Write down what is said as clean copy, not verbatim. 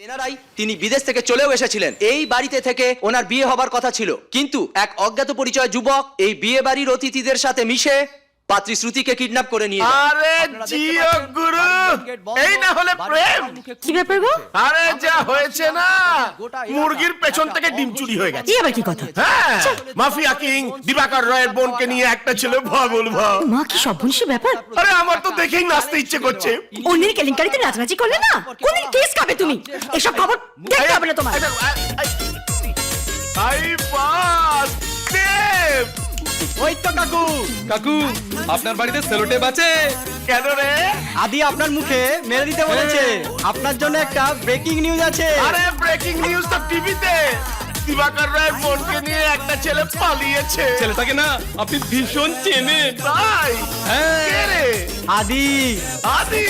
এনারাই তিনি বিদেশ থেকে চলেও এসেছিলেন। এই বাড়িতে থেকে ওনার বিয়ে হবার কথা ছিল, কিন্তু এক অজ্ঞাত পরিচয় যুবক এই বিয়ে বাড়ির অতিথিদের সাথে মিশে পাত্রী শ্রুতিকে কিডন্যাপ করে নিয়ে যায়। আরে জিও গুরু, এই না হলে প্রেম। কি ব্যাপার গো? আরে যা হয়েছে না, মুরগির পেছন থেকে ডিম চুরি হয়ে গেছে। এই আবার কি কথা? হ্যাঁ, মাফিয়া কিং দিবাকর রয়ের বোনকে নিয়ে একটা ছিল ভাবুল ভাব। মা, কি সর্বনাশী ব্যাপার! আরে আমার তো দেখেই নাচতে ইচ্ছে করছে। অন্যের কেলেঙ্কারিতে নাচানাচি করলে না, কোনদিন কেস খাবে তুমি। এসব খবর দেখতে হবে না তোমার। আই বাস দেব। ওই তো কাকু। কাকু, আপনার বাড়িতে সেলোটেপ আছে? কেন রে? আদি আপনার মুখে মেরে দিতে বলেছে। আপনার জন্য একটা ব্রেকিং নিউজ আছে। আরে ব্রেকিং নিউজ তো টিভিতে। দিবাকর রয়ের বোনকে নিয়ে একটা ছেলে পালিয়েছে। ছেলেটাকে না আপনি ভীষণ চেনেন। তাই? হ্যাঁ। কে রে? আদি। আদি।